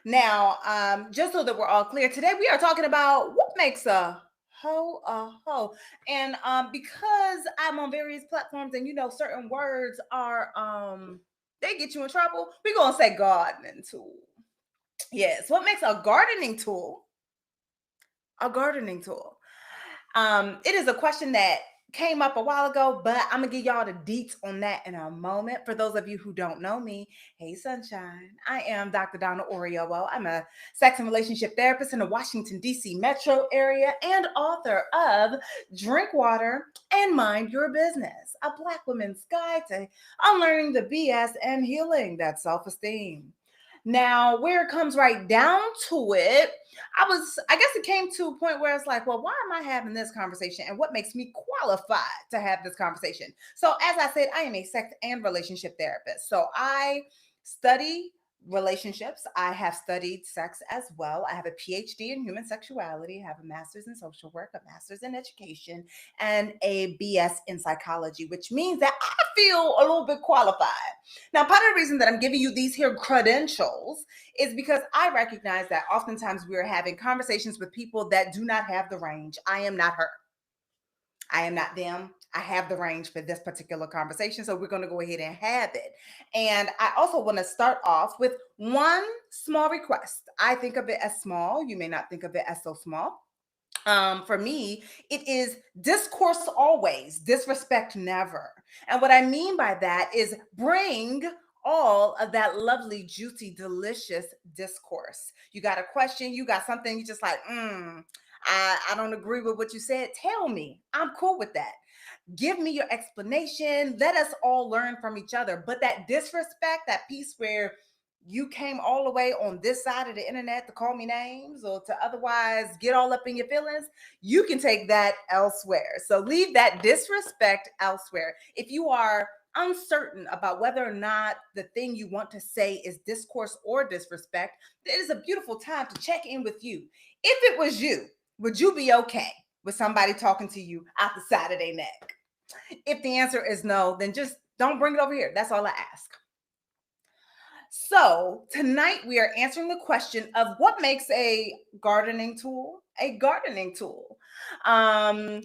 Now, just so that we're all clear, today we are talking about what makes a hoe. And because I'm on various platforms and certain words are they get you in trouble, we're gonna say gardening tool. Yes, what makes a gardening tool? It is a question that came up a while ago, but I'm gonna give y'all the deets on that in a moment. For those of you who don't know me, hey sunshine, I am Dr. Donna Oriowo. I'm a sex and relationship therapist in the Washington, D.C. metro area and author of Drink Water and Mind Your Business, a Black woman's guide to unlearning the BS and healing that self-esteem. Now, where it comes right down to it, I guess it came to a point where it's like, well, why am I having this conversation and what makes me qualified to have this conversation? So, as I said, I am a sex and relationship therapist. So, I study relationships. I have studied sex as well. I have a PhD in human sexuality, I have a master's in social work, a master's in education, and a BS in psychology, which means that I feel a little bit qualified. Now, part of the reason that I'm giving you these here credentials is because I recognize that oftentimes we are having conversations with people that do not have the range. I am not her. I am not them. I have the range for this particular conversation. So we're going to go ahead and have it. And I also want to start off with one small request. I think of it as small. You may not think of it as so small. For me, it is discourse always, disrespect never. And what I mean by that is bring all of that lovely, juicy, delicious discourse. You got a question, you got something, you just like, I don't agree with what you said. Tell me. I'm cool with that. Give me your explanation. Let us all learn from each other. But that disrespect, that piece where you came all the way on this side of the internet to call me names or to otherwise get all up in your feelings, you can take that elsewhere. So leave that disrespect elsewhere. If you are uncertain about whether or not the thing you want to say is discourse or disrespect, it is a beautiful time to check in with you. If it was you, would you be okay with somebody talking to you out the side of their neck? If the answer is no, then just don't bring it over here. That's all I ask. So, tonight we are answering the question of what makes a gardening tool a gardening tool. Um,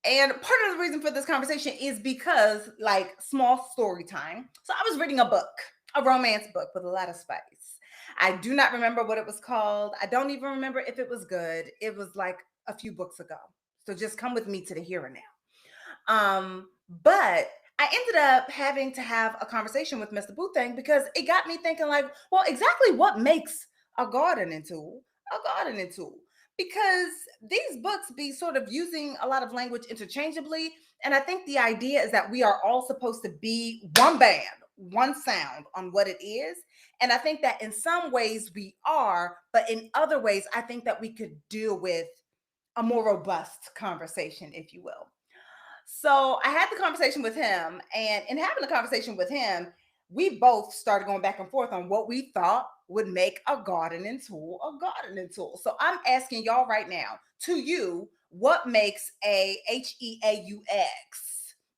and part of the reason for this conversation is because, like, small story time. So, I was reading a book, a romance book with a lot of spice. I do not remember what it was called. I don't even remember if it was good. It was like a few books ago. So, just come with me to the here and now. But I ended up having to have a conversation with Mr. Boothang because it got me thinking, like, well, exactly what makes a gardening tool a gardening tool? Because these books be sort of using a lot of language interchangeably. And I think the idea is that we are all supposed to be one band, one sound on what it is. And I think that in some ways we are, but in other ways, I think that we could deal with a more robust conversation, if you will. So I had the conversation with him, and in having the conversation with him, we both started going back and forth on what we thought would make a gardening tool a gardening tool. So I'm asking y'all right now, to you, what makes a HEAUX?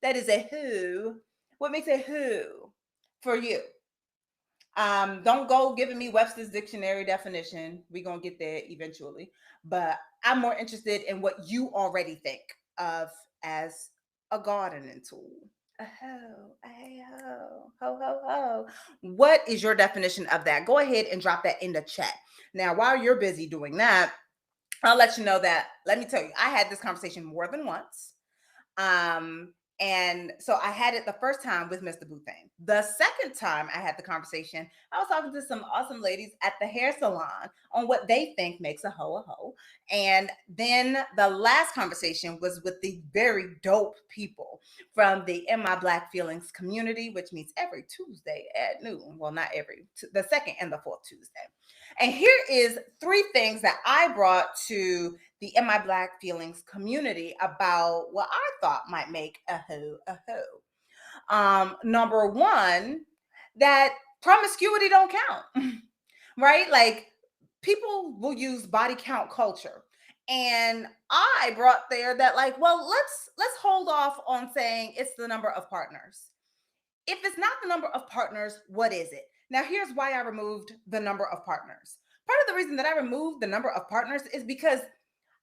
That is a who. What makes a who for you? Don't go giving me Webster's dictionary definition. We're gonna get there eventually, but I'm more interested in what you already think of as a gardening tool. A hoe, a ho, ho, ho, ho. What is your definition of that? Go ahead and drop that in the chat. Now, while you're busy doing that, I'll let you know that, let me tell you, I had this conversation more than once. And so I had it the first time with Mr. Bouthane. The second time I had the conversation, I was talking to some awesome ladies at the hair salon on what they think makes a hoe a hoe. And then the last conversation was with the very dope people from the In My Black Feelings community, which meets every Tuesday at noon. Well, not every, the second and the fourth Tuesday. And here is three things that I brought to the In My Black Feelings community about what I thought might make a hoe a hoe. Number one, that promiscuity don't count, right? Like people will use body count culture. And I brought there that, like, well, let's hold off on saying it's the number of partners. If it's not the number of partners, what is it? Now, here's why I removed the number of partners. Part of the reason that I removed the number of partners is because, as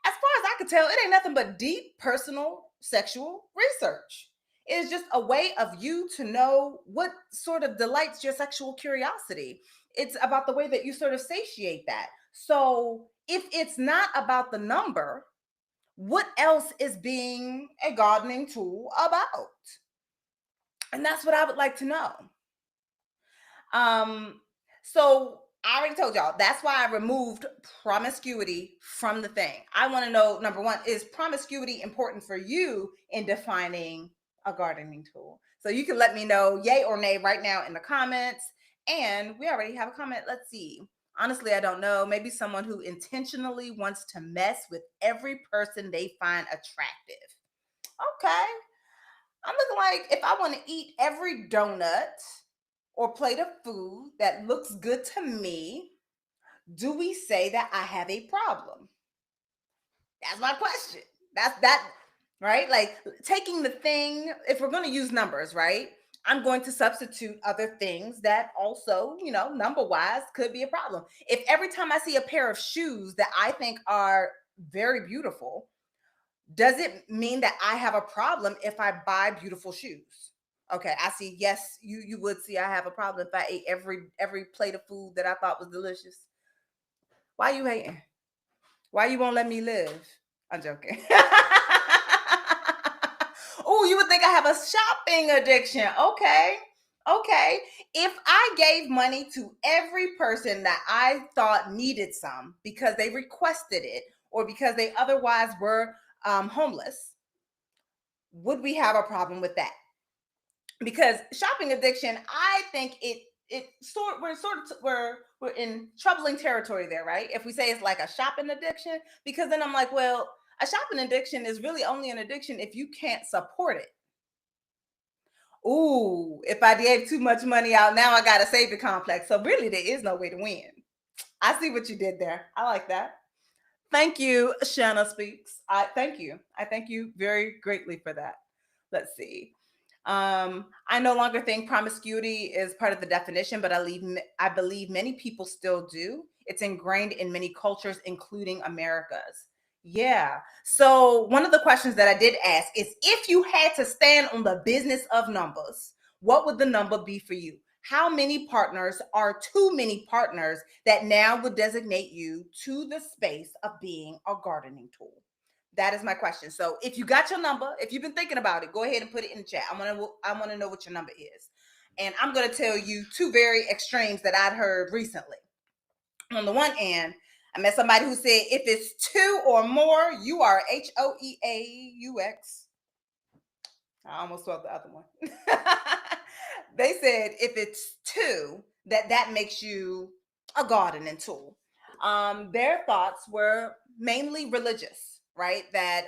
far as I could tell, it ain't nothing but deep personal sexual research. It is just a way of you to know what sort of delights your sexual curiosity. It's about the way that you sort of satiate that. So, if it's not about the number, what else is being a gardening tool about? And that's what I would like to know. Um, so I already told y'all that's why I removed promiscuity from the thing. I want to know, number one, is promiscuity important for you in defining a gardening tool? So you can let me know yay or nay right now in the comments. And we already have a comment. Let's see. Honestly, I don't know. Maybe someone who intentionally wants to mess with every person they find attractive. Okay. I'm looking like if I want to eat every donut or plate of food that looks good to me, do we say that I have a problem? That's my question. That's that, right? Like taking the thing, if we're going to use numbers, right? I'm going to substitute other things that also, number wise could be a problem. If every time I see a pair of shoes that I think are very beautiful, does it mean that I have a problem if I buy beautiful shoes? Okay, I see. Yes, you would see I have a problem if I ate every plate of food that I thought was delicious. Why you hating? Why you won't let me live? I'm joking. Oh, you would think I have a shopping addiction. Okay. Okay. If I gave money to every person that I thought needed some because they requested it or because they otherwise were homeless, would we have a problem with that? Because shopping addiction, I think we're in troubling territory there, right? If we say it's like a shopping addiction, because then I'm like, well, a shopping addiction is really only an addiction if you can't support it. Ooh, if I gave too much money out, now I got a savior complex. So really, there is no way to win. I see what you did there. I like that. Thank you, Shanna Speaks. I thank you very greatly for that. Let's see. I no longer think promiscuity is part of the definition, but I believe many people still do. It's ingrained in many cultures, including America's. Yeah. So one of the questions that I did ask is if you had to stand on the business of numbers, what would the number be for you? How many partners are too many partners that now would designate you to the space of being a gardening tool? That is my question. So if you got your number, if you've been thinking about it, go ahead and put it in the chat. I want to know what your number is. And I'm going to tell you two very extremes that I'd heard recently. On the one hand, I met somebody who said if it's two or more, you are HOEAUX. I almost spelled the other one. They said if it's two, that makes you a gardening tool. Their thoughts were mainly religious, right? That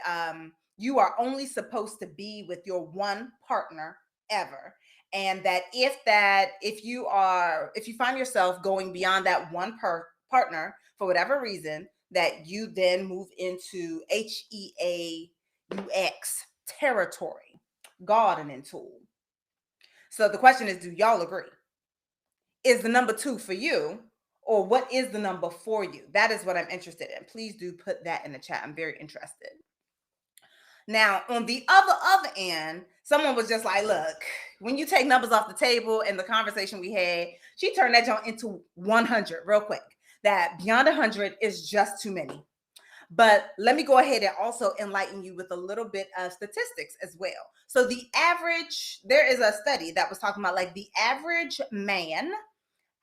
you are only supposed to be with your one partner ever, and that if you find yourself going beyond that one partner for whatever reason, that you then move into HEAUX territory, gardening tool. So the question is, do y'all agree? Is the number two for you, or what is the number for you? That is what I'm interested in. Please do put that in the chat. I'm very interested. Now, on the other end, someone was just like, look, when you take numbers off the table and the conversation we had, she turned that joint into 100 real quick. That beyond 100 is just too many. But let me go ahead and also enlighten you with a little bit of statistics as well. So there is a study that was talking about like the average man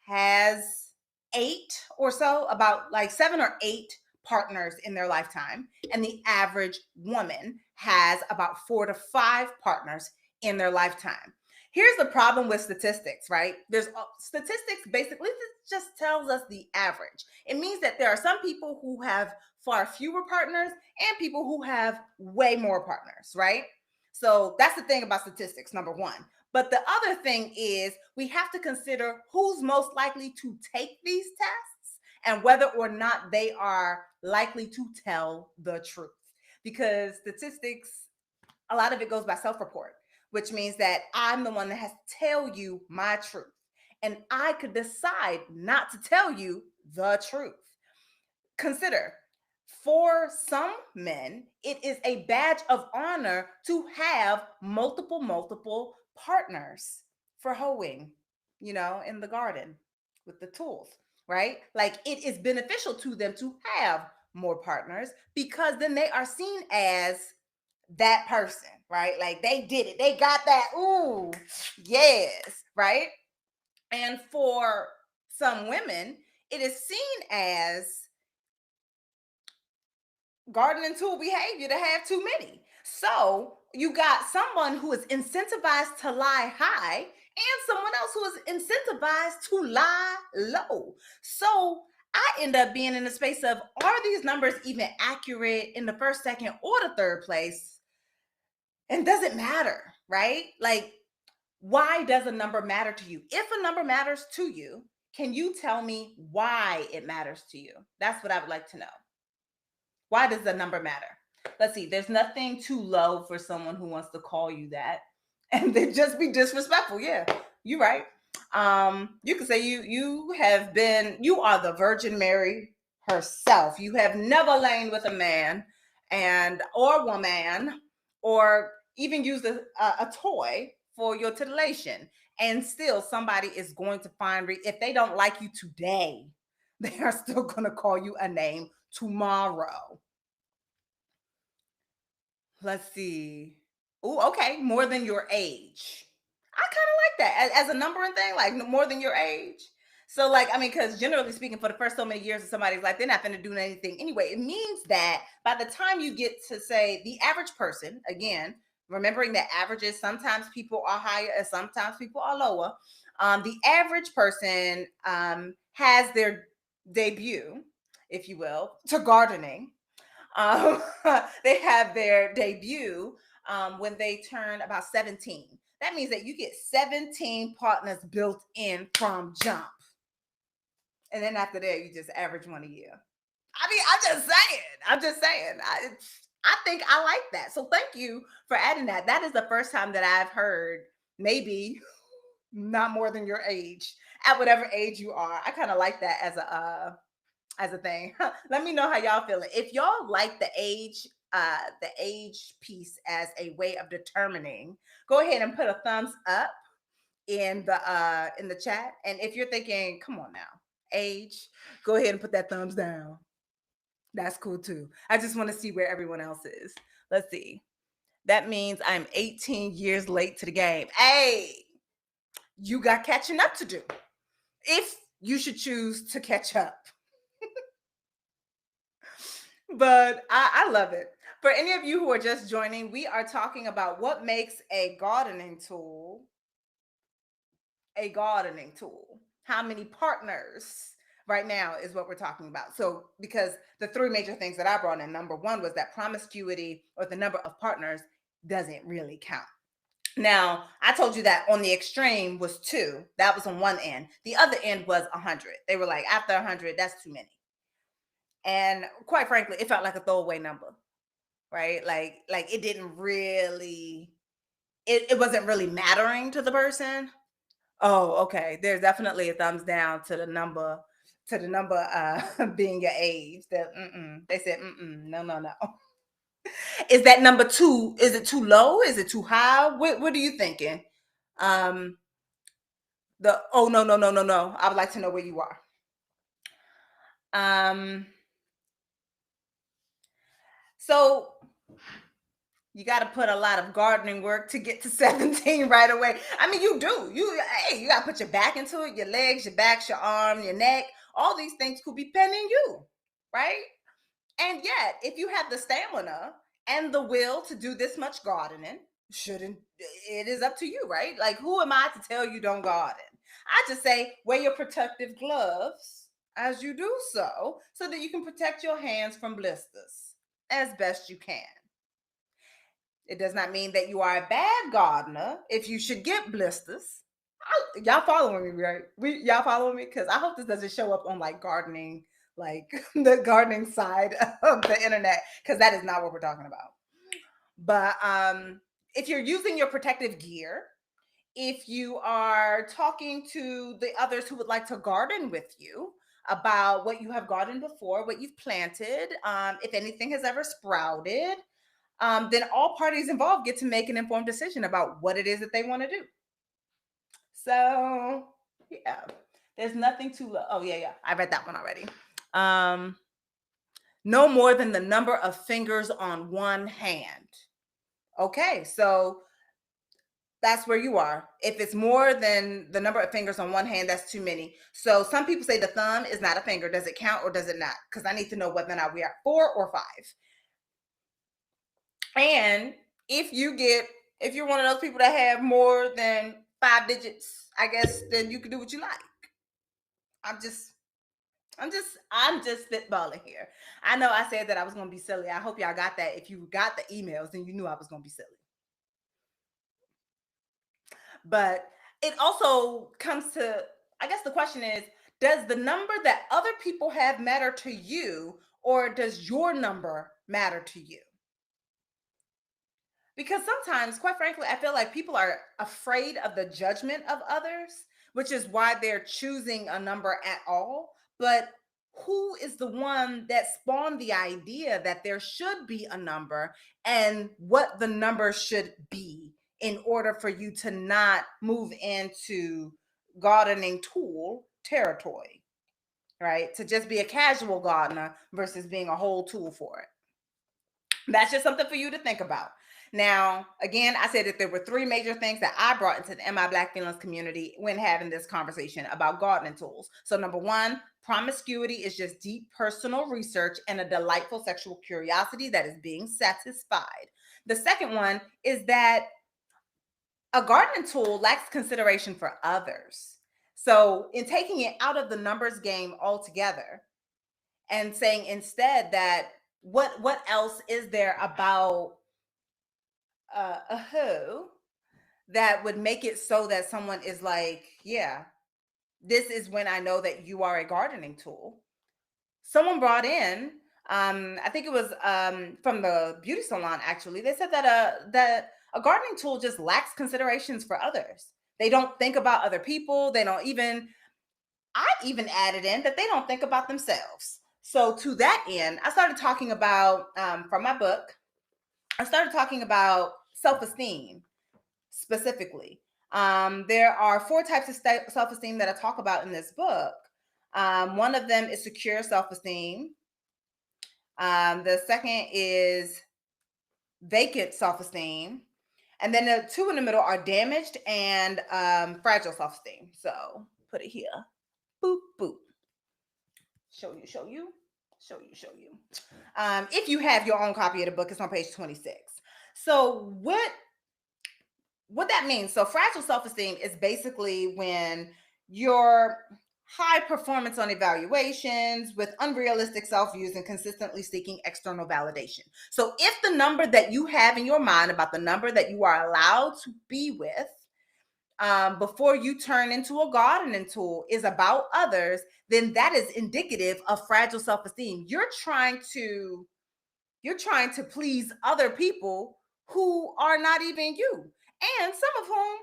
has about like 7 or 8 partners in their lifetime. And the average woman has about 4 to 5 partners in their lifetime. Here's the problem with statistics, right? There's statistics basically just tells us the average. It means that there are some people who have far fewer partners and people who have way more partners, right? So that's the thing about statistics, number one. But the other thing is we have to consider who's most likely to take these tests and whether or not they are likely to tell the truth. Because statistics, a lot of it goes by self-report, which means that I'm the one that has to tell you my truth. and I could decide not to tell you the truth. Consider, for some men, it is a badge of honor to have multiple partners for hoeing, in the garden with the tools, right? Like it is beneficial to them to have more partners because then they are seen as that person, right? Like they did it. They got that. Ooh, yes, right? And for some women, it is seen as gardening tool behavior to have too many. So you got someone who is incentivized to lie high and someone else who is incentivized to lie low. So I end up being in the space of, are these numbers even accurate in the first, second, or the third place? And does it matter, right? Like, why does a number matter to you? If a number matters to you, can you tell me why it matters to you? That's what I would like to know. Why does the number matter? Let's see. There's nothing too low for someone who wants to call you that and then just be disrespectful. Yeah, you're right. You could say you are the Virgin Mary herself. You have never lain with a man or woman or even used a toy for your titillation. And still somebody is going to find, if they don't like you today, they are still going to call you a name tomorrow. Let's see. Oh, okay. More than your age. I kind of like that as a numbering thing, like more than your age. So, like, I mean, because generally speaking, for the first so many years of somebody's life, they're not going to do anything anyway. It means that by the time you get to say the average person, again, remembering that averages, sometimes people are higher and sometimes people are lower. The average person has their debut, if you will, to gardening. Um, they have their debut when they turn about 17. That means that you get 17 partners built in from jump. And then after that, you just average one a year. I mean, I'm just saying. I think I like that. So thank you for adding that. That is the first time that I've heard, maybe not more than your age, at whatever age you are. I kind of like that as a thing. Let me know how y'all feeling. If y'all like the age piece as a way of determining, go ahead and put a thumbs up in the chat. And if you're thinking, come on now, age, go ahead and put that thumbs down. That's cool too. I just want to see where everyone else is. Let's see. That means I'm 18 years late to the game. Hey, you got catching up to do if you should choose to catch up. But I love it. For any of you who are just joining, we are talking about what makes a gardening tool a gardening tool. How many partners right now is what we're talking about. So, because the three major things that I brought in, number one was that promiscuity, or the number of partners, doesn't really count. Now, I told you that on the extreme was 2. That was on one end. The other end was 100. They were like, after 100, that's too many. And quite frankly, it felt like a throwaway number, right? Like it didn't really, it wasn't really mattering to the person. Oh, okay. There's definitely a thumbs down to the number, being your age. That they said no. Is that number 2? Is it too low? Is it too high? What are you thinking? No. I would like to know where you are. So you got to put a lot of gardening work to get to 17 right away. I mean, you do. You got to put your back into it, your legs, your back, your arm, your neck. All these things could be pending you, right? And yet, if you have the stamina and the will to do this much gardening, it is up to you, right? Like, who am I to tell you don't garden? I just say, wear your protective gloves as you do so that you can protect your hands from blisters as best you can. It does not mean that you are a bad gardener if you should get blisters. Y'all following me, right? Y'all following me? Because I hope this doesn't show up on like gardening, like the gardening side of the internet, because that is not what we're talking about. But if you're using your protective gear, if you are talking to the others who would like to garden with you about what you have gardened before, what you've planted, if anything has ever sprouted, then all parties involved get to make an informed decision about what it is that they want to do. So, yeah, there's nothing to. Oh, yeah, yeah. I read that one already. No more than the number of fingers on one hand. Okay, so that's where you are. If it's more than the number of fingers on one hand, that's too many. So some people say the thumb is not a finger. Does it count or does it not? Because I need to know whether or not we are 4 or 5. And if you're one of those people that have more than 5 digits, I guess then you can do what you like. I'm just spitballing here. I know I said that I was gonna be silly. I hope y'all got that. If you got the emails, then you knew I was gonna be silly. But it also comes to, I guess the question is, does the number that other people have matter to you, or does your number matter to you? Because sometimes, quite frankly, I feel like people are afraid of the judgment of others, which is why they're choosing a number at all. But who is the one that spawned the idea that there should be a number and what the number should be in order for you to not move into gardening tool territory, right? To just be a casual gardener versus being a whole tool for it. That's just something for you to think about. Now, again, I said that there were 3 major things that I brought into the Am I Black Feelings community when having this conversation about gardening tools. So, number 1, promiscuity is just deep personal research and a delightful sexual curiosity that is being satisfied. The second one is that a gardening tool lacks consideration for others. So, in taking it out of the numbers game altogether and saying instead that what else is there about a hoe that would make it so that someone is like, yeah, this is when I know that you are a gardening tool. Someone brought in, I think it was from the beauty salon. Actually, they said that a gardening tool just lacks considerations for others. They don't think about other people. They don't even. I even added in that they don't think about themselves. So to that end, I started talking about from my book. I started talking about self-esteem specifically. There are 4 types of self-esteem that I talk about in this book. One of them is secure self-esteem. The second is vacant self-esteem. And then the 2 in the middle are damaged and fragile self-esteem. So put it here. Boop, boop. Show you. If you have your own copy of the book, it's on page 26. So what that means, so fragile self-esteem is basically when your high performance on evaluations with unrealistic self-views and consistently seeking external validation. So if the number that you have in your mind about the number that you are allowed to be with before you turn into a gardening tool is about others, then that is indicative of fragile self-esteem. You're trying to please other people who are not even you, and some of whom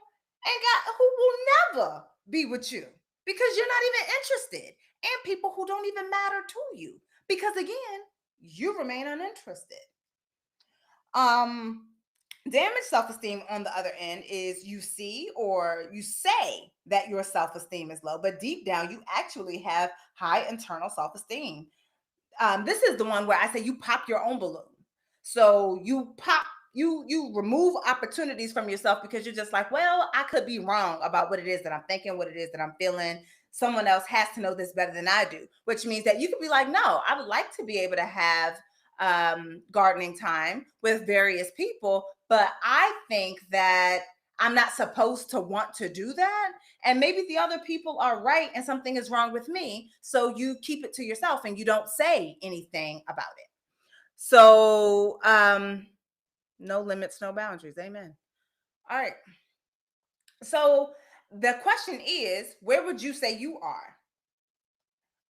who will never be with you because you're not even interested, and people who don't even matter to you because again, you remain uninterested. Damaged self-esteem on the other end is you see or you say that your self-esteem is low, but deep down you actually have high internal self-esteem. This is the one where I say you pop your own balloon. So you remove opportunities from yourself because you're just like, well, I could be wrong about what it is that I'm thinking, what it is that I'm feeling. Someone else has to know this better than I do, which means that you could be like, no, I would like to be able to have gardening time with various people, but I think that I'm not supposed to want to do that. And maybe the other people are right and something is wrong with me. So you keep it to yourself and you don't say anything about it. So, no limits, no boundaries. Amen. All right. So the question is, where would you say you are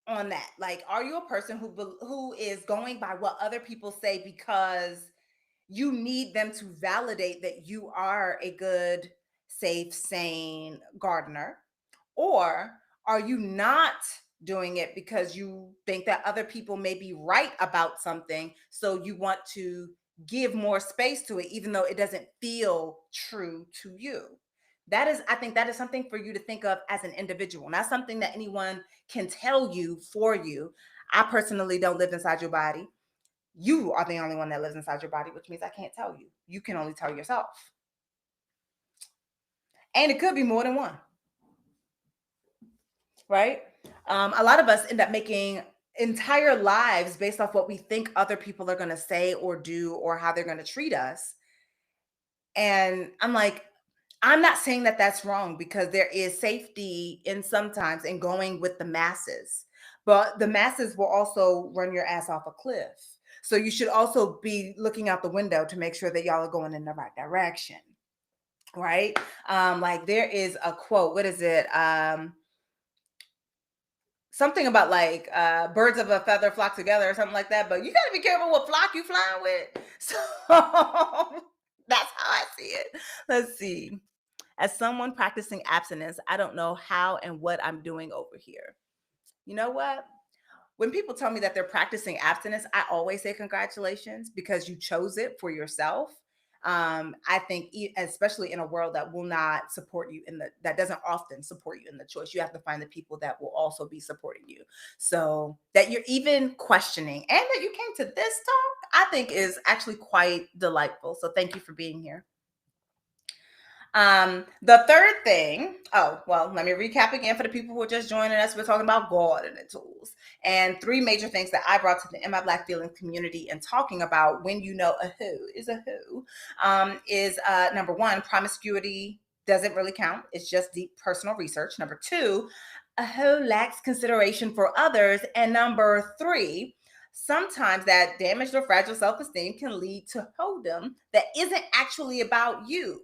on that? Like, are you a person who is going by what other people say because you need them to validate that you are a good safe, sane gardener? Or are you not doing it because you think that other people may be right about something, so you want to give more space to it, even though it doesn't feel true to you? That is, I think that is something for you to think of as an individual, not something that anyone can tell you for you. I personally don't live inside your body. You are the only one that lives inside your body, which means I can't tell you. You can only tell yourself. And it could be more than one, right? A lot of us end up making entire lives based off what we think other people are going to say or do or how they're going to treat us. And I'm like, I'm not saying that that's wrong, because there is safety in sometimes in going with the masses, but the masses will also run your ass off a cliff. So you should also be looking out the window to make sure that y'all are going in the right direction, right? Like there is a quote. What is it? Something about like birds of a feather flock together or something like that. But you got to be careful what flock you flying with. So that's how I see it. Let's see. As someone practicing abstinence, I don't know how and what I'm doing over here. You know what? When people tell me that they're practicing abstinence, I always say congratulations, because you chose it for yourself. I think, especially in a world that will not support you that doesn't often support you in the choice, you have to find the people that will also be supporting you. So that you're even questioning and that you came to this talk, I think is actually quite delightful. So thank you for being here. The third thing, oh, well, let me recap again for the people who are just joining us. We're talking about gardening tools and three major things that I brought to the In My Black Feelings community and talking about when you know a who is a who, is number one, promiscuity doesn't really count. It's just deep personal research. Number two, a who lacks consideration for others. And number three, sometimes that damaged or fragile self-esteem can lead to hoedom that isn't actually about you.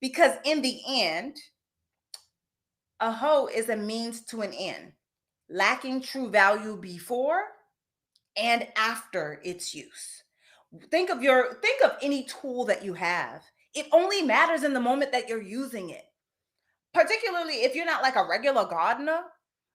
Because in the end, a hoe is a means to an end, lacking true value before and after its use. Think of any tool that you have. It only matters in the moment that you're using it. Particularly if you're not like a regular gardener,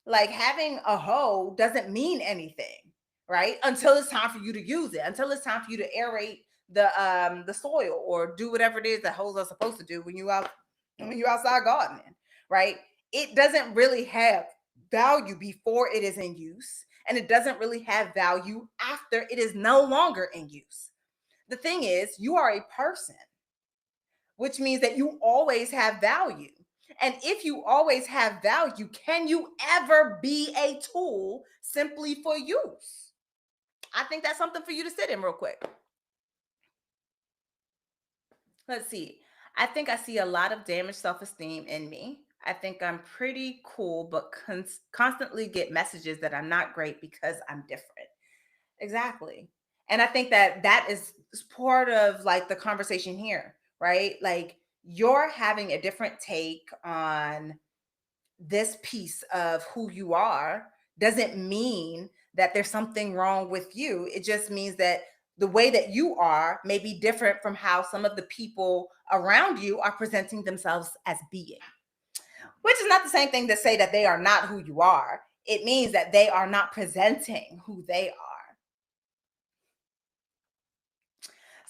like having a hoe doesn't mean anything, right? Until it's time for you to use it, until it's time for you to aerate the soil or do whatever it is that hoes are supposed to do when you're outside gardening, right? It doesn't really have value before it is in use, and it doesn't really have value after it is no longer in use. The thing is, you are a person, which means that you always have value. And if you always have value, can you ever be a tool simply for use? I think that's something for you to sit in real quick. Let's see. I think I see a lot of damaged self-esteem in me. I think I'm pretty cool, but constantly get messages that I'm not great because I'm different. Exactly. And I think that that is part of like the conversation here, right? Like you're having a different take on this piece of who you are doesn't mean that there's something wrong with you. It just means that the way that you are may be different from how some of the people around you are presenting themselves as being, which is not the same thing to say that they are not who you are. It means that they are not presenting who they are.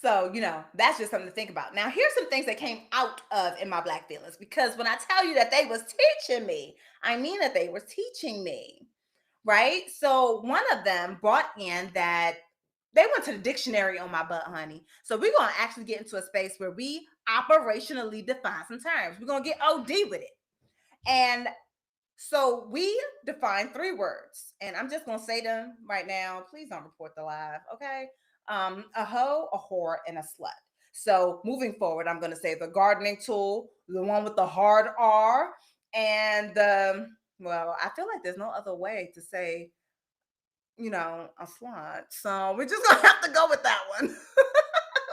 So, that's just something to think about. Now, here's some things that came out of In My Black Feelings, because when I tell you that they was teaching me, I mean that they were teaching me, right? So one of them brought in that they went to the dictionary on my butt, honey. So we're going to actually get into a space where we operationally define some terms. We're going to get OD with it. And so we define three words, and I'm just going to say them right now. Please don't report the live, okay? A hoe, a whore, and a slut. So moving forward, I'm going to say the gardening tool, the one with the hard R, and well, I feel like there's no other way to say, a slut. So we're just going to have to go with that one.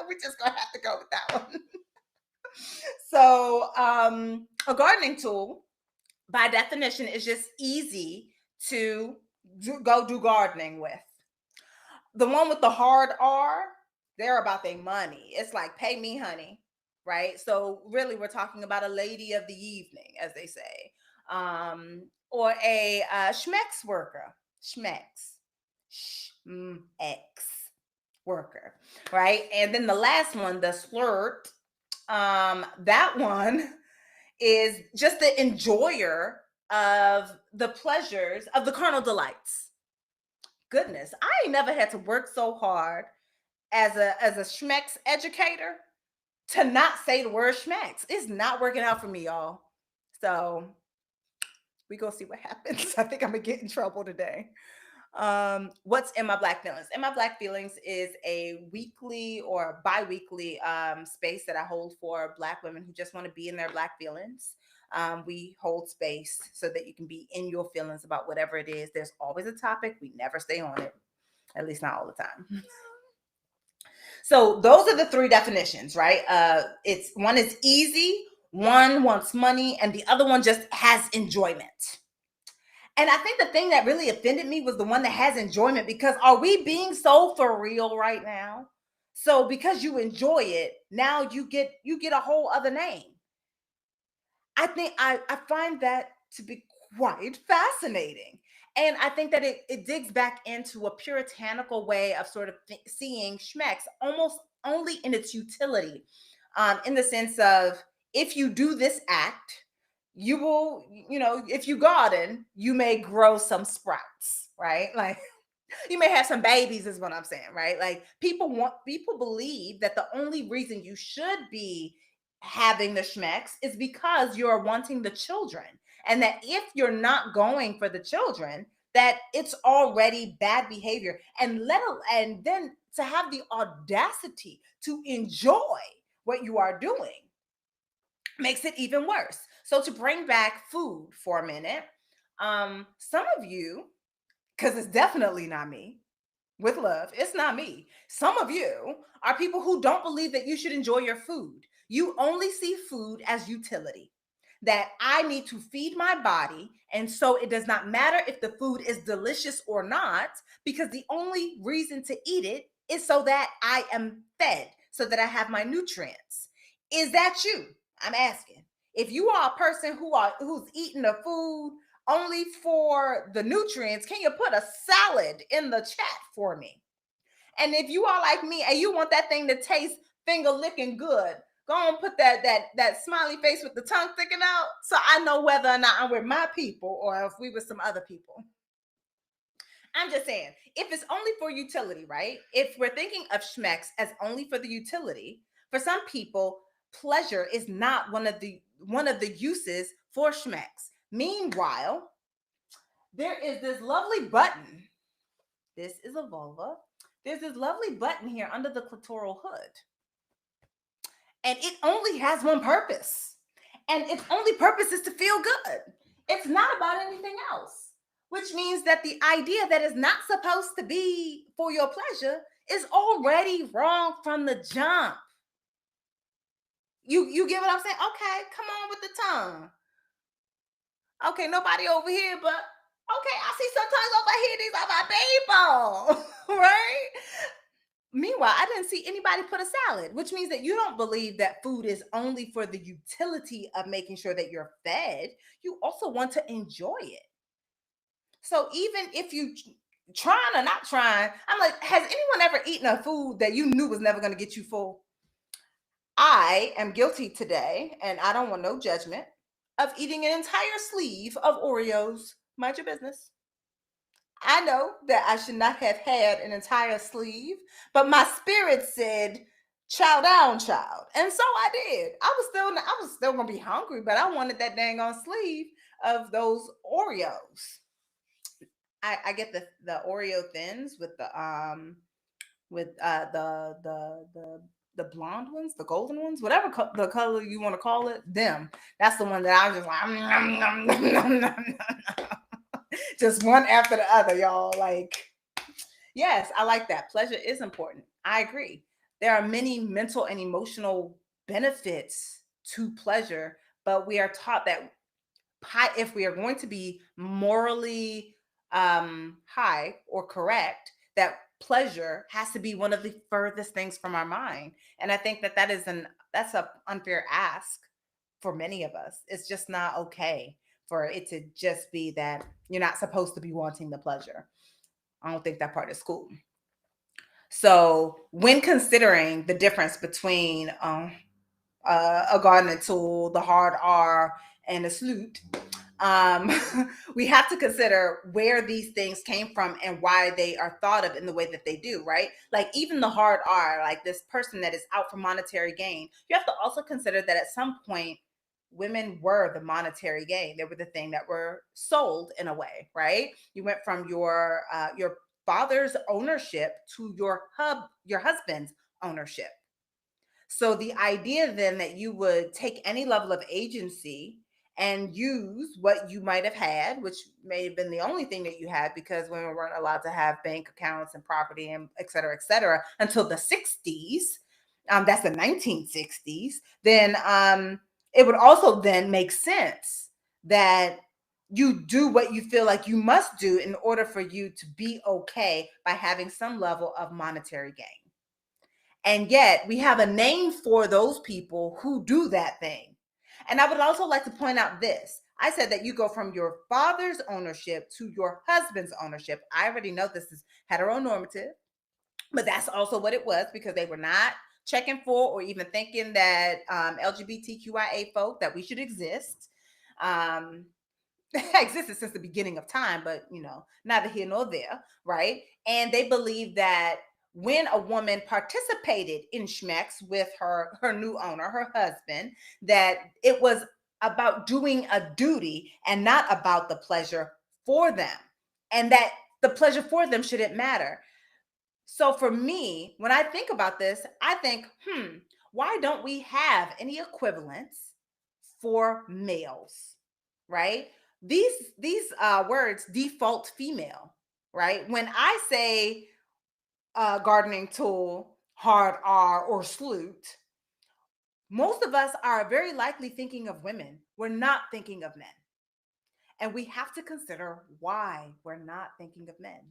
We're just going to have to go with that one. So a gardening tool, by definition, is just easy to go do gardening with. The one with the hard R, they're about their money. It's like, pay me, honey, right? So really, we're talking about a lady of the evening, as they say, or a schmex worker, schmex, schmex worker, right? And then the last one, the flirt, that one is just the enjoyer of the pleasures of the carnal delights. Goodness, I ain't never had to work so hard as a schmex educator to not say the word schmex. It's not working out for me, y'all. So we gonna see what happens. I think I'm gonna get in trouble today. What's in my black feelings? In my black feelings is a weekly or bi-weekly space that I hold for black women who just want to be in their black feelings. We hold space so that you can be in your feelings about whatever it is. There's always a topic. We never stay on it, at least not all the time. So those are the three definitions, right? It's one is easy, one wants money, and the other one just has enjoyment. And I think the thing that really offended me was the one that has enjoyment, because are we being so for real right now? So because you enjoy it, now you get a whole other name. I think I find that to be quite fascinating. And I think that it digs back into a puritanical way of sort of seeing schmex almost only in its utility, in the sense of, if you do this act, you will, if you garden, you may grow some sprouts, right? Like, you may have some babies, is what I'm saying, right? Like, people believe that the only reason you should be having the schmex is because you're wanting the children. And that if you're not going for the children, that it's already bad behavior. And then to have the audacity to enjoy what you are doing makes it even worse. So to bring back food for a minute, some of you, because it's definitely not me, with love, it's not me. Some of you are people who don't believe that you should enjoy your food. You only see food as utility, that I need to feed my body. And so it does not matter if the food is delicious or not, because the only reason to eat it is so that I am fed, so that I have my nutrients. Is that you? I'm asking. If you are a person who's eating the food only for the nutrients, can you put a salad in the chat for me? And if you are like me and you want that thing to taste finger licking good, go and put that smiley face with the tongue sticking out, so I know whether or not I'm with my people or if we with some other people. I'm just saying, if it's only for utility, right? If we're thinking of schmex as only for the utility, for some people, pleasure is not one of the uses for schmex. Meanwhile, there is this lovely button. This is a vulva. There's this lovely button here under the clitoral hood. And it only has one purpose. And its only purpose is to feel good. It's not about anything else. Which means that the idea that is not supposed to be for your pleasure is already wrong from the jump. You get what I'm saying? Okay, come on with the tongue. Okay, nobody over here, but okay, I see some tongues over here. These are my people, right? Meanwhile, I didn't see anybody put a salad, which means that you don't believe that food is only for the utility of making sure that you're fed. You also want to enjoy it. So even if you trying or not trying, I'm like, has anyone ever eaten a food that you knew was never going to get you full? I am guilty today, and I don't want no judgment, of eating an entire sleeve of Oreos. Mind your business. I know that I should not have had an entire sleeve, but my spirit said, "Chow down, child," and so I did. I was still gonna be hungry, but I wanted that dang on sleeve of those Oreos. I get the Oreo thins with the blonde ones, the golden ones, whatever the color you want to call it. Them. That's the one that I was just like, just one after the other, y'all. Like, yes, I like that. Pleasure is important. I agree. There are many mental and emotional benefits to pleasure, but we are taught that if we are going to be morally high or correct, that pleasure has to be one of the furthest things from our mind. And I think that that's a unfair ask for many of us. It's just not okay for it to just be that you're not supposed to be wanting the pleasure. I don't think that part is cool. So when considering the difference between a gardening tool, the hard R, and a sleuth, um, we have to consider where these things came from and why they are thought of in the way that they do, right? Like even the hard R, like this person that is out for monetary gain, you have to also consider that at some point, women were the monetary gain. They were the thing that were sold in a way, right? You went from your father's ownership to your husband's ownership. So the idea then that you would take any level of agency and use what you might have had, which may have been the only thing that you had because women weren't allowed to have bank accounts and property and et cetera, until the 60s. That's the 1960s. Then it would also then make sense that you do what you feel like you must do in order for you to be okay by having some level of monetary gain. And yet we have a name for those people who do that thing. And I would also like to point out this. I said that you go from your father's ownership to your husband's ownership. I already know this is heteronormative, but that's also what it was because they were not checking for or even thinking that LGBTQIA folk that we should exist. Existed since the beginning of time, but neither here nor there, right? And they believe that when a woman participated in schmex with her new owner, her husband, that it was about doing a duty and not about the pleasure for them, and that the pleasure for them shouldn't matter. So for me, when I think about this, I think, why don't we have any equivalents for males, right? These words default female, right? When I say gardening tool, hard R, or sleuth, most of us are very likely thinking of women. We're not thinking of men. And we have to consider why we're not thinking of men.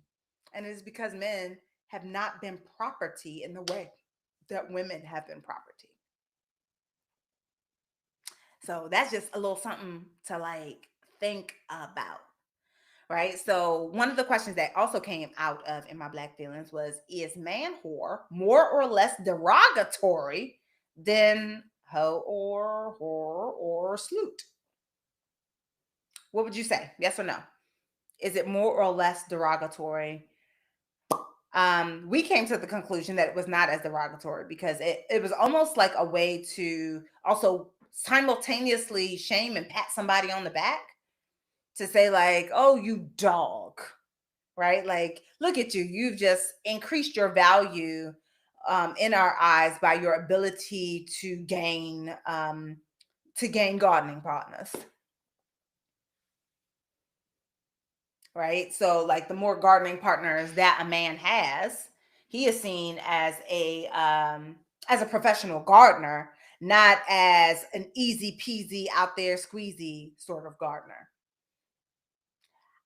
And it is because men have not been property in the way that women have been property. So that's just a little something to like think about. Right. So one of the questions that also came out of in my Black feelings was, is man whore more or less derogatory than hoe or whore or sleuth? What would you say? Yes or no? Is it more or less derogatory? We came to the conclusion that it was not as derogatory because it was almost like a way to also simultaneously shame and pat somebody on the back to say like, oh, you dog, right? Like, look at you. You've just increased your value in our eyes by your ability to gain gardening partners. Right. So like the more gardening partners that a man has, he is seen as a professional gardener, not as an easy peasy out there squeezy sort of gardener.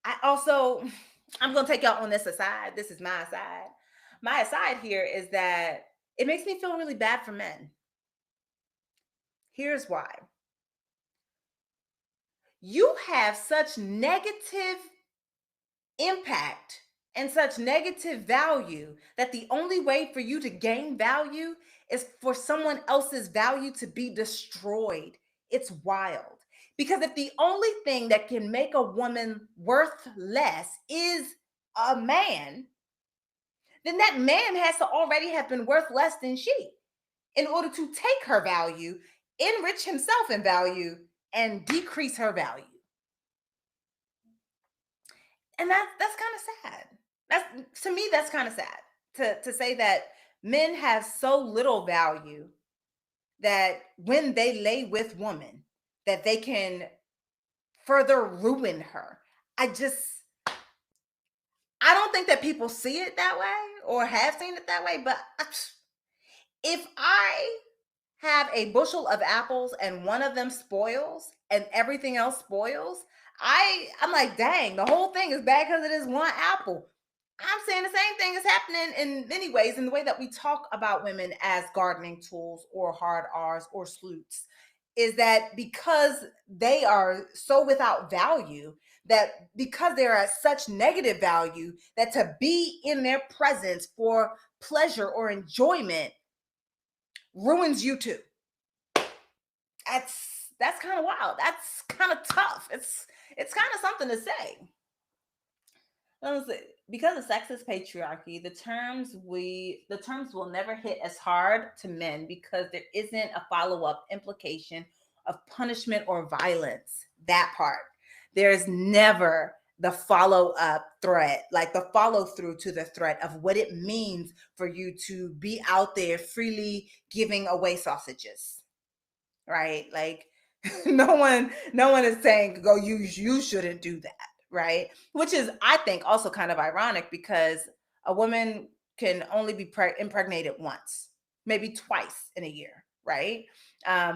I also, I'm going to take y'all on this aside. This is my aside. My aside here is that it makes me feel really bad for men. Here's why. You have such negative impact and such negative value that the only way for you to gain value is for someone else's value to be destroyed. It's wild. Because if the only thing that can make a woman worth less is a man, then that man has to already have been worth less than she in order to take her value, enrich himself in value, and decrease her value. And that's kind of sad. That's, to me, that's kind of sad to say that men have so little value that when they lay with woman, that they can further ruin her. I don't think that people see it that way or have seen it that way, but if I have a bushel of apples and one of them spoils and everything else spoils, I'm like, dang, the whole thing is bad because of this one apple. I'm saying the same thing is happening in many ways in the way that we talk about women as gardening tools or hard R's or sleuths, is that because they are so without value, that because they are at such negative value, that to be in their presence for pleasure or enjoyment ruins you too. That's kind of wild. That's kind of tough. It's kind of something to say. Honestly, because of sexist patriarchy, the terms will never hit as hard to men because there isn't a follow-up implication of punishment or violence. That part. There's never the follow-up threat, like the follow-through to the threat of what it means for you to be out there freely giving away sausages. Right? Like no one is saying go you shouldn't do that, right? Which is, I think, also kind of ironic because a woman can only be impregnated once, maybe twice in a year, right?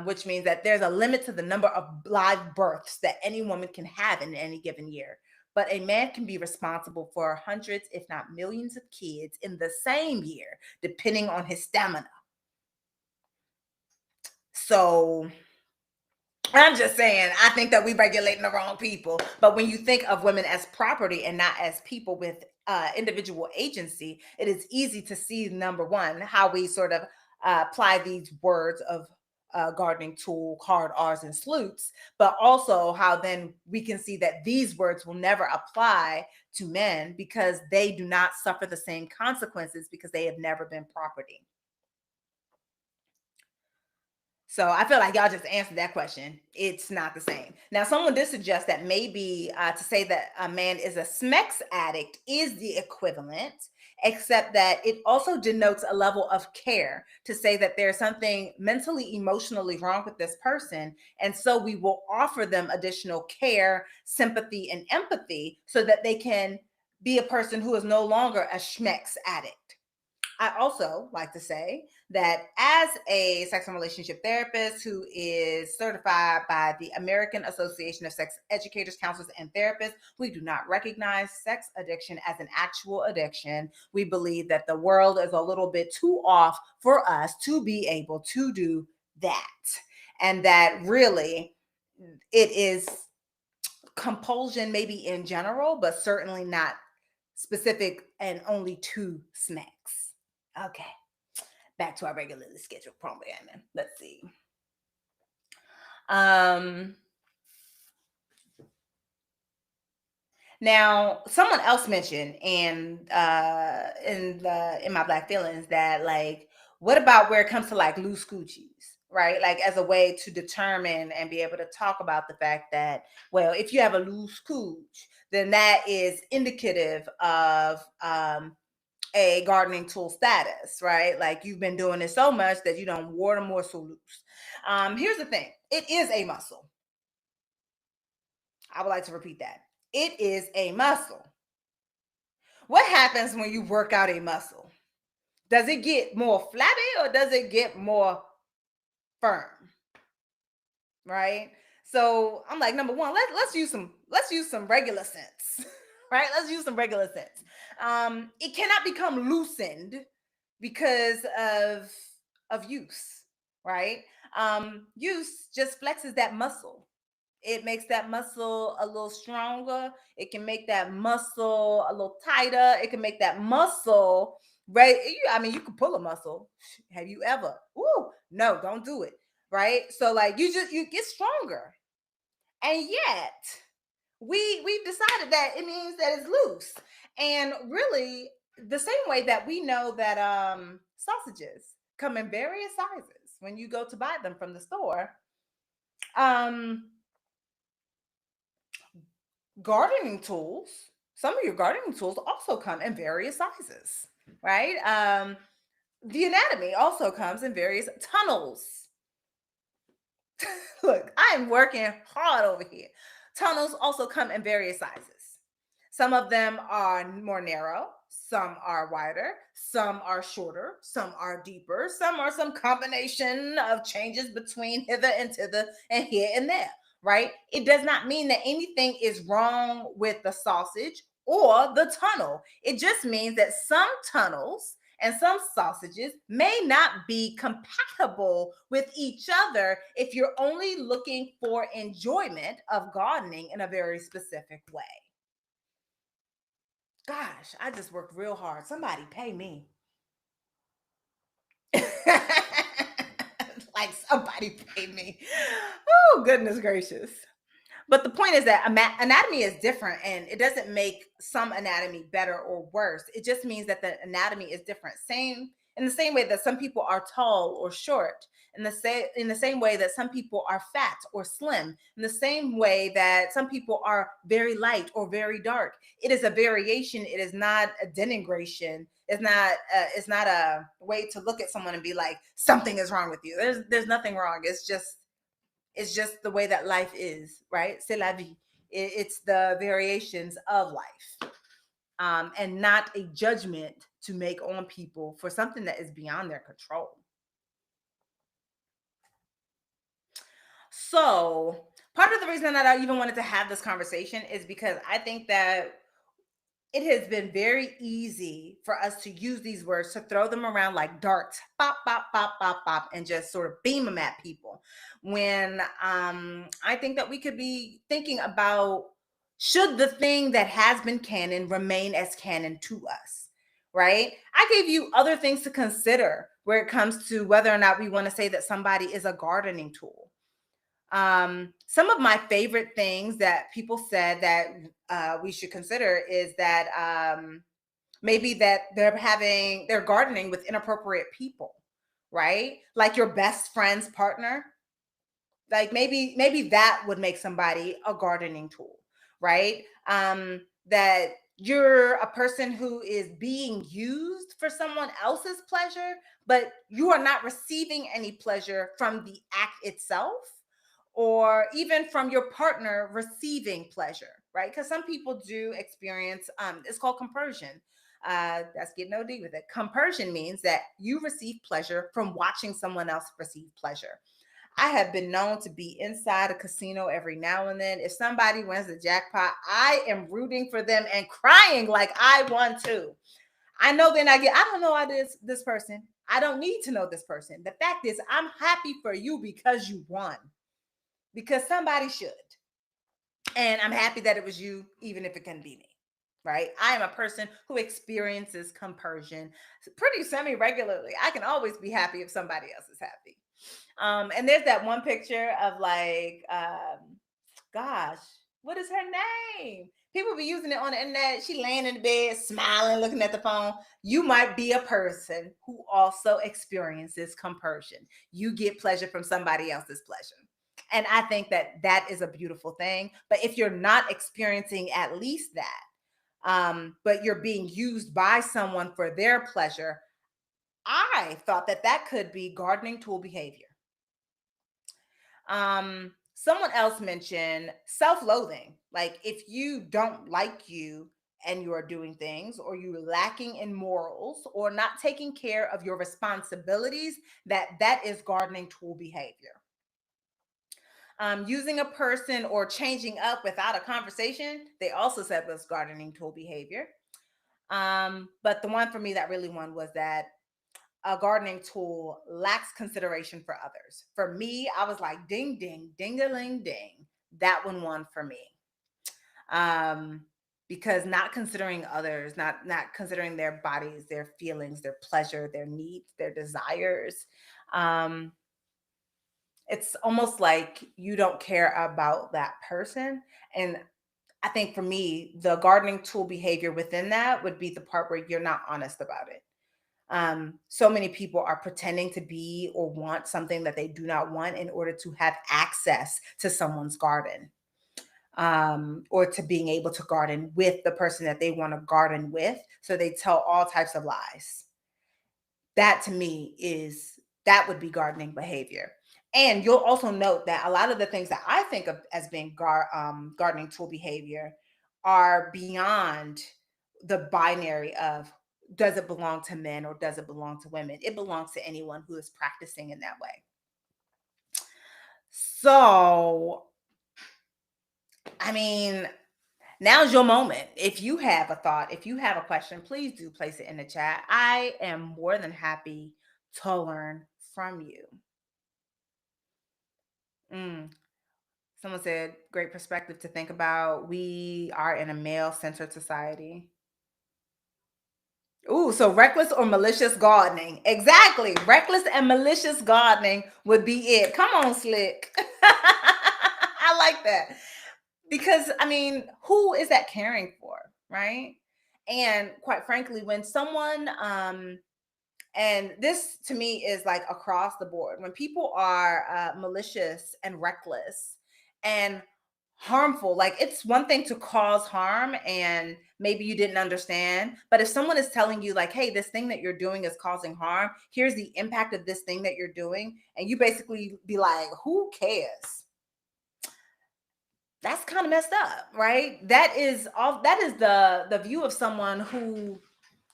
Which means that there's a limit to the number of live births that any woman can have in any given year. But a man can be responsible for hundreds, if not millions, of kids in the same year, depending on his stamina. So I'm just saying, I think that we regulating the wrong people. But when you think of women as property and not as people with individual agency, it is easy to see, number one, how we sort of apply these words of gardening tool, hard R's, and sleuths, but also how then we can see that these words will never apply to men because they do not suffer the same consequences because they have never been property. So I feel like y'all just answered that question. It's not the same. Now, someone did suggest that maybe to say that a man is a smex addict is the equivalent, except that it also denotes a level of care to say that there's something mentally, emotionally wrong with this person. And so we will offer them additional care, sympathy, and empathy so that they can be a person who is no longer a schmex addict. I also like to say that as a sex and relationship therapist who is certified by the American Association of Sex Educators, Counselors, and Therapists, we do not recognize sex addiction as an actual addiction. We believe that the world is a little bit too off for us to be able to do that. And that really it is compulsion, maybe in general, but certainly not specific and only to smacks. Okay, back to our regularly scheduled programming. Let's see. Um, Now, someone else mentioned in my Black feelings that, like, what about where it comes to like loose coochies, right? Like as a way to determine and be able to talk about the fact that, well, if you have a loose cooch, then that is indicative of a gardening tool status, right? Like you've been doing it so much that you don't wore the morsel loose. Here's the thing: it is a muscle. I would like to repeat that. It is a muscle. What happens when you work out a muscle? Does it get more flabby or does it get more firm? Right? So I'm like, number one, let's use some regular sense. Right? Let's use some regular sense. It cannot become loosened because of use, right? Use just flexes that muscle. It makes that muscle a little stronger. It can make that muscle a little tighter. It can make that muscle right. I mean, you can pull a muscle. Have you ever? Ooh, no, don't do it. Right. So like you get stronger. And yet we've decided that it means that it's loose. And really the same way that we know that sausages come in various sizes when you go to buy them from the store. Um Gardening tools, some of your gardening tools also come in various sizes, right? The anatomy also comes in various tunnels. Look, I'm working hard over here. Tunnels also come in various sizes. Some of them are more narrow, some are wider, some are shorter, some are deeper, some are some combination of changes between hither and thither and here and there, right? It does not mean that anything is wrong with the sausage or the tunnel. It just means that some tunnels and some sausages may not be compatible with each other if you're only looking for enjoyment of gardening in a very specific way. Gosh, I just worked real hard. Somebody pay me. Like somebody pay me. Oh, goodness gracious. But the point is that anatomy is different, and it doesn't make some anatomy better or worse. It just means that the anatomy is different. Same in the same way that some people are tall or short, in the same way that some people are fat or slim, in the same way that some people are very light or very dark. It is a variation. It is not a denigration. It's not a way to look at someone and be like something is wrong with you. There's nothing wrong. It's just the way that life is, right? C'est la vie. It's the variations of life, and not a judgment to make on people for something that is beyond their control. So, part of the reason that I even wanted to have this conversation is because I think that it has been very easy for us to use these words to throw them around like darts, pop, pop, pop, pop, pop, and just sort of beam them at people. When I think that we could be thinking about, should the thing that has been canon remain as canon to us, right? I gave you other things to consider where it comes to whether or not we want to say that somebody is a gardening tool. Some of my favorite things that people said that we should consider is that maybe that they're gardening with inappropriate people, right? Like your best friend's partner. Like maybe that would make somebody a gardening tool, right? That you're a person who is being used for someone else's pleasure, but you are not receiving any pleasure from the act itself, or even from your partner receiving pleasure, right? Because some people do experience, it's called compersion. That's getting no deep with it. Compersion means that you receive pleasure from watching someone else receive pleasure. I have been known to be inside a casino every now and then. If somebody wins the jackpot, I am rooting for them and crying like I won too. I know then I don't know this person. I don't need to know this person. The fact is, I'm happy for you because you won, because somebody should. And I'm happy that it was you, even if it can be me. Right? I am a person who experiences compersion pretty semi regularly. I can always be happy if somebody else is happy. And there's that one picture of like, gosh, what is her name? People be using it on the internet. She laying in the bed, smiling, looking at the phone. You might be a person who also experiences compersion. You get pleasure from somebody else's pleasure. And I think that that is a beautiful thing. But if you're not experiencing at least that, but you're being used by someone for their pleasure, I thought that that could be gardening tool behavior. Someone else mentioned self-loathing. Like if you don't like you and you are doing things, or you're lacking in morals, or not taking care of your responsibilities, that is gardening tool behavior. Using a person or changing up without a conversation, they also said was gardening tool behavior. But the one for me that really won was that a gardening tool lacks consideration for others. For me, I was like, ding, ding, ding a ling, ding. That one won for me. Because not considering others, not considering their bodies, their feelings, their pleasure, their needs, their desires. Um, it's almost like you don't care about that person. And I think for me, the gardening tool behavior within that would be the part where you're not honest about it. So many people are pretending to be or want something that they do not want in order to have access to someone's garden, or to being able to garden with the person that they want to garden with. So they tell all types of lies. That to me that would be gardening behavior. And you'll also note that a lot of the things that I think of as being gardening tool behavior are beyond the binary of, does it belong to men or does it belong to women? It belongs to anyone who is practicing in that way. So, I mean, Now's your moment. If you have a thought, if you have a question, please do place it in the chat. I am more than happy to learn from you. Mm. Someone said, great perspective to think about. We are in a male centered society. Ooh, so reckless or malicious gardening. Exactly. Reckless and malicious gardening would be it. Come on, Slick. I like that. Because, I mean, who is that caring for? Right. And quite frankly, when someone, and this to me is like across the board, when people are malicious and reckless and harmful, like it's one thing to cause harm and maybe you didn't understand, but if someone is telling you like, hey, this thing that you're doing is causing harm, here's the impact of this thing that you're doing, and you basically be like, who cares? That's kind of messed up, right? That is all. That is the view of someone who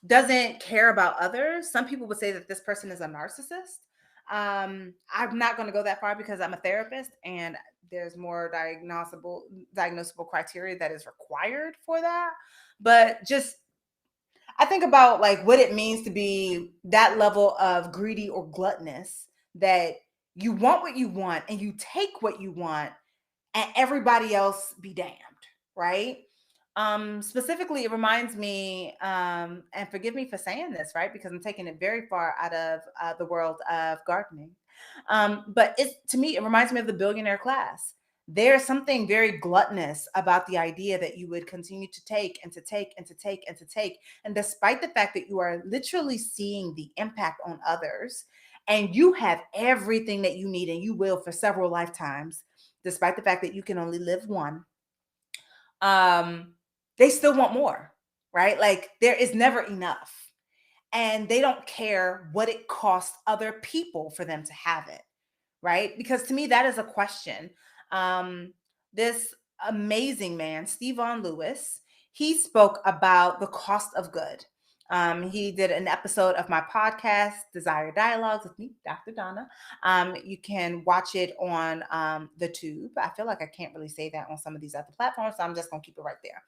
doesn't care about others. Some people would say that this person is a narcissist. I'm not going to go that far because I'm a therapist and there's more diagnosable criteria that is required for that. But just I think about like what it means to be that level of greedy or gluttonous, that you want what you want and you take what you want and everybody else be damned, right? Specifically, it reminds me, and forgive me for saying this, right? Because I'm taking it very far out of the world of gardening. But it's to me, it reminds me of the billionaire class. There's something very gluttonous about the idea that you would continue to take and to take and to take and to take. And despite the fact that you are literally seeing the impact on others and you have everything that you need and you will for several lifetimes, despite the fact that you can only live one, um, they still want more, right? Like there is never enough. And they don't care what it costs other people for them to have it, right? Because to me, that is a question. This amazing man, Stevon Lewis, he spoke about the cost of good. He did an episode of my podcast, Desire Dialogues, with me, Dr. Donna. You can watch it on the tube. I feel like I can't really say that on some of these other platforms, so I'm just going to keep it right there.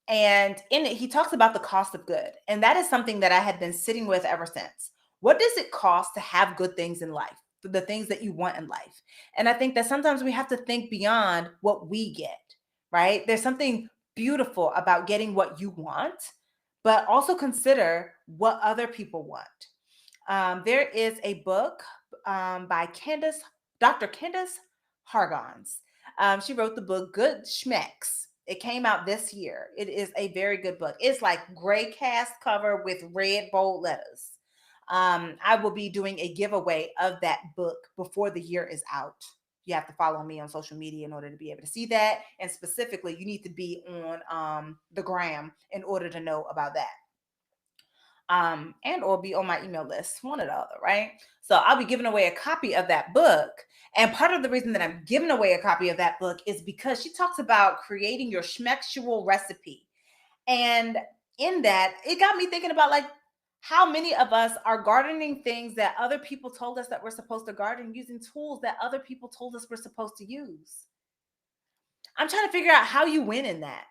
And in it, he talks about the cost of good. And that is something that I had been sitting with ever since. What does it cost to have good things in life? The things that you want in life. And I think that sometimes we have to think beyond what we get, right? There's something beautiful about getting what you want, but also consider what other people want. There is a book by Dr. Candace Hargons. She wrote the book Good Schmecks. It came out this year. It is a very good book. It's like gray cast cover with red bold letters. I will be doing a giveaway of that book before the year is out. You have to follow me on social media in order to be able to see that. And specifically, you need to be on the gram in order to know about that. And or be on my email list, one or the other, right? So I'll be giving away a copy of that book. And part of the reason that I'm giving away a copy of that book is because she talks about creating your schmexual recipe. And in that, it got me thinking about like how many of us are gardening things that other people told us that we're supposed to garden using tools that other people told us we're supposed to use. I'm trying to figure out how you win in that.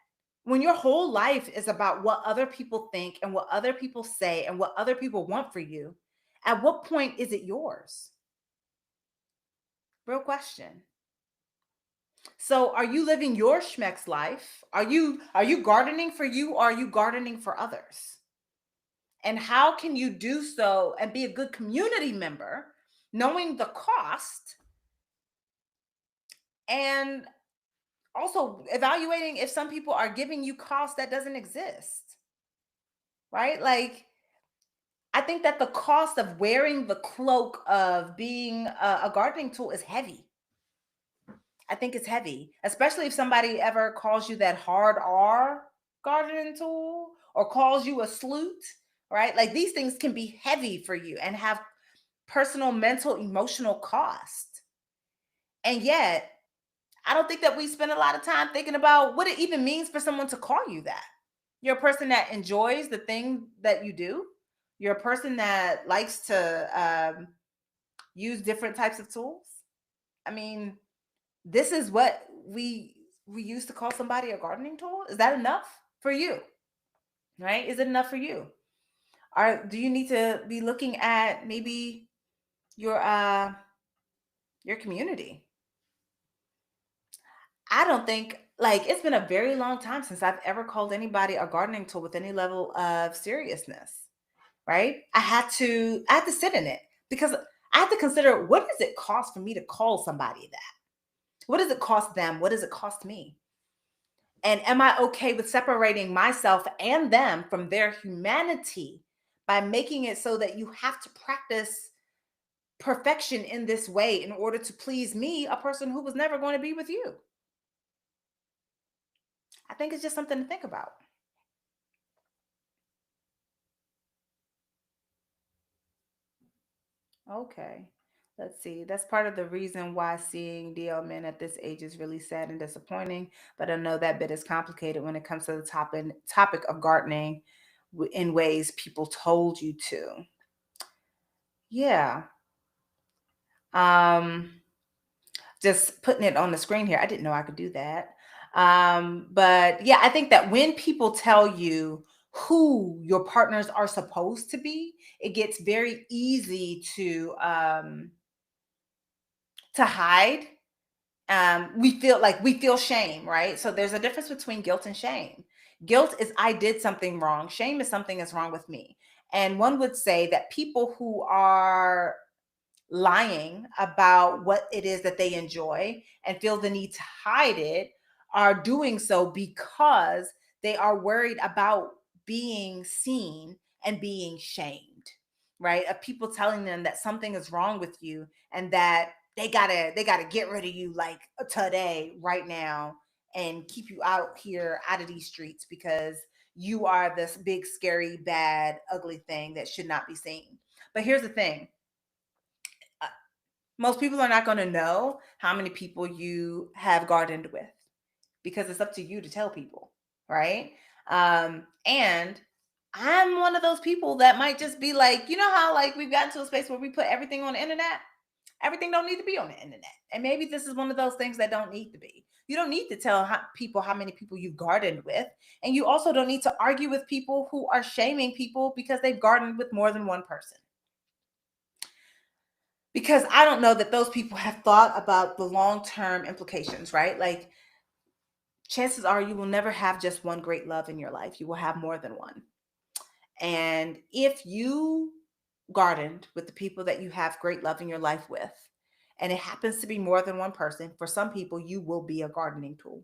When your whole life is about what other people think and what other people say and what other people want for you, at what point is it yours? Real question. So are you living your schmeck's life? Are you gardening for you or are you gardening for others? And how can you do so and be a good community member, knowing the cost and also evaluating if some people are giving you cost that doesn't exist, right? Like, I think that the cost of wearing the cloak of being a gardening tool is heavy. I think it's heavy, especially if somebody ever calls you that hard R gardening tool or calls you a sleut, right? Like these things can be heavy for you and have personal, mental, emotional cost. And yet, I don't think that we spend a lot of time thinking about what it even means for someone to call you that. You're a person that enjoys the thing that you do. You're a person that likes to use different types of tools. I mean, this is what we we use to call somebody a gardening tool? Is that enough for you? Right? Is it enough for you? Do you need to be looking at maybe your your community? I don't think, like, it's been a very long time since I've ever called anybody a gardening tool with any level of seriousness, right? I had to sit in it because I have to consider, what does it cost for me to call somebody that? What does it cost them? What does it cost me? And am I okay with separating myself and them from their humanity by making it so that you have to practice perfection in this way in order to please me, a person who was never going to be with you? I think it's just something to think about. Okay. Let's see. That's part of the reason why seeing DL men at this age is really sad and disappointing. But I know that bit is complicated when it comes to the topic of gardening in ways people told you to. Yeah. Um, just putting it on the screen here. I didn't know I could do that. But yeah, I think that when people tell you who your partners are supposed to be, it gets very easy to hide. We feel shame, right? So there's a difference between guilt and shame. Guilt is, I did something wrong. Shame is, something is wrong with me. And one would say that people who are lying about what it is that they enjoy and feel the need to hide it are doing so because they are worried about being seen and being shamed, right? Of people telling them that something is wrong with you and that they gotta get rid of you, like, today, right now, and keep you out here, out of these streets, because you are this big, scary, bad, ugly thing that should not be seen. But here's the thing, uh, most people are not going to know how many people you have gardened with, because it's up to you to tell people, right? And I'm one of those people that might just be like, you know how, like, we've gotten to a space where we put everything on the internet? Everything don't need to be on the internet. And maybe this is one of those things that don't need to be. You don't need to tell people how many people you've gardened with. And you also don't need to argue with people who are shaming people because they've gardened with more than one person, because I don't know that those people have thought about the long-term implications, right? Like, chances are you will never have just one great love in your life. You will have more than one. And if you gardened with the people that you have great love in your life with, and it happens to be more than one person, for some people, you will be a gardening tool.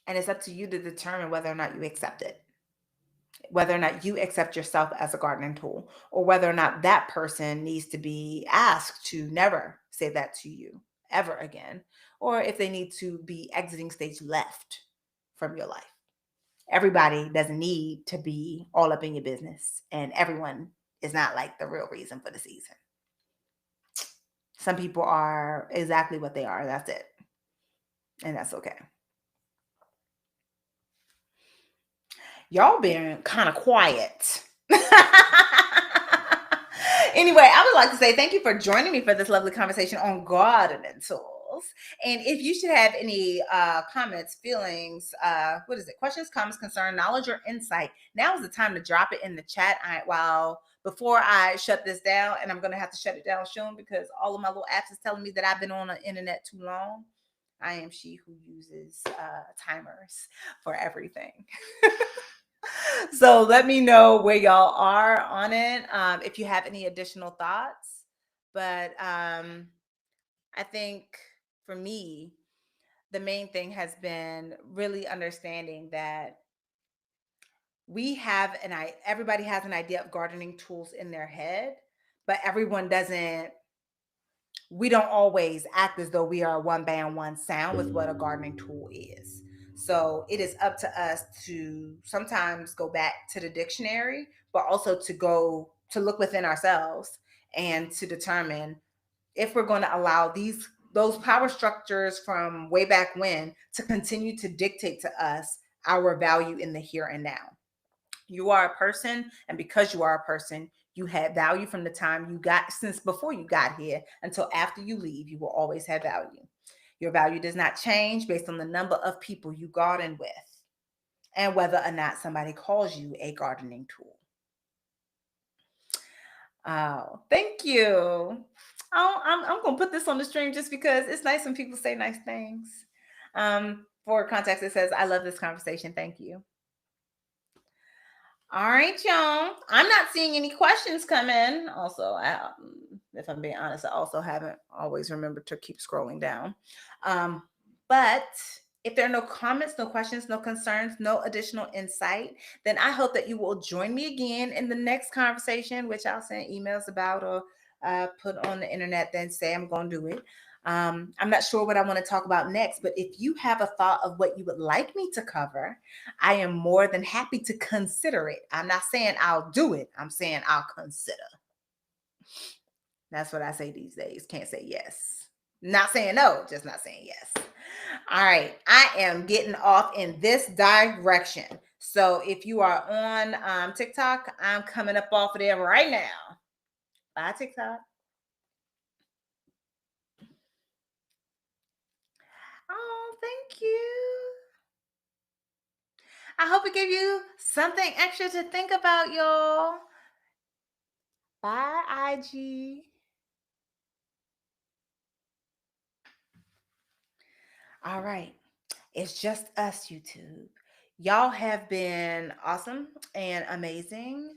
And it's up to you to determine whether or not you accept it, whether or not you accept yourself as a gardening tool, or whether or not that person needs to be asked to never say that to you ever again, or if they need to be exiting stage left from your life. Everybody doesn't need to be all up in your business, and everyone is not like the real reason for the season. Some people are exactly what they are. That's it. And that's okay. Y'all been kind of quiet. Anyway, I would like to say thank you for joining me for this lovely conversation on gardening tools. And if you should have any comments, feelings, what is it? Questions, comments, concern, knowledge, or insight, now is the time to drop it in the chat. Before I shut this down, and I'm going to have to shut it down soon because all of my little apps is telling me that I've been on the internet too long. I am she who uses timers for everything. So let me know where y'all are on it, if you have any additional thoughts. But I think for me, the main thing has been really understanding that everybody has an idea of gardening tools in their head, but everyone doesn't. We don't always act as though we are one band, one sound with what a gardening tool is. So it is up to us to sometimes go back to the dictionary, but also to go to look within ourselves and to determine if we're going to allow those power structures from way back when to continue to dictate to us our value in the here and now. You are a person, and because you are a person, you had value from the time you got, since before you got here until after you leave. You will always have value. Your value does not change based on the number of people you garden with and whether or not somebody calls you a gardening tool. Oh, thank you. I'm going to put this on the stream just because it's nice when people say nice things. For context, it says, I love this conversation. Thank you. All right, y'all. I'm not seeing any questions come in. Also, if I'm being honest, I also haven't always remembered to keep scrolling down. But if there are no comments, no questions, no concerns, no additional insight, then I hope that you will join me again in the next conversation, which I'll send emails about or put on the internet, then say I'm going to do it. I'm not sure what I want to talk about next, but if you have a thought of what you would like me to cover, I am more than happy to consider it. I'm not saying I'll do it. I'm saying I'll consider. That's what I say these days. Can't say yes. Not saying no, just not saying yes. All right. I am getting off in this direction. So if you are on TikTok, I'm coming up off of there right now. Bye, TikTok. Oh, thank you. I hope it gave you something extra to think about, y'all. Bye, IG. All right. It's just us, YouTube. Y'all have been awesome and amazing.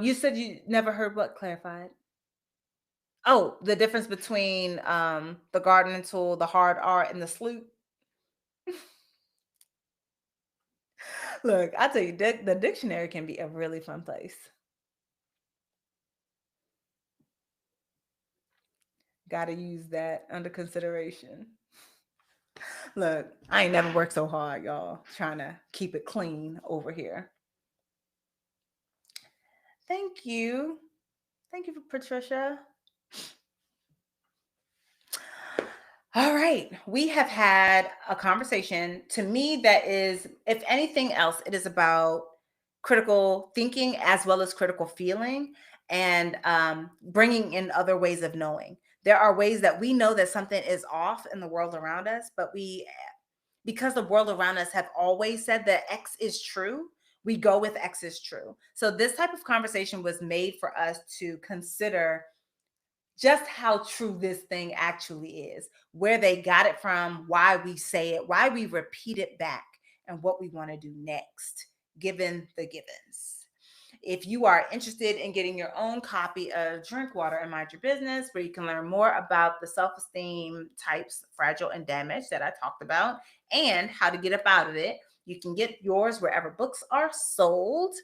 You said you never heard what clarified? Oh, the difference between the gardening tool, the hard R, and the sloop. Look, I tell you, the dictionary can be a really fun place. Got to use that under consideration. Look, I ain't never worked so hard, y'all, trying to keep it clean over here. Thank you. Thank you, Patricia. All right. We have had a conversation to me that is, if anything else, it is about critical thinking as well as critical feeling and bringing in other ways of knowing. There are ways that we know that something is off in the world around us, but because the world around us have always said that X is true, we go with X is true. So this type of conversation was made for us to consider just how true this thing actually is, where they got it from, why we say it, why we repeat it back, and what we want to do next, given the givens. If you are interested in getting your own copy of Drink Water and Mind Your Business, where you can learn more about the self-esteem types, fragile and damaged, that I talked about, and how to get up out of it, you can get yours wherever books are sold.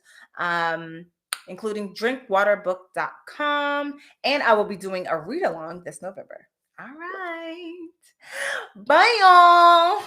Including drinkwaterbook.com. And I will be doing a read along this November. All right. Bye, y'all.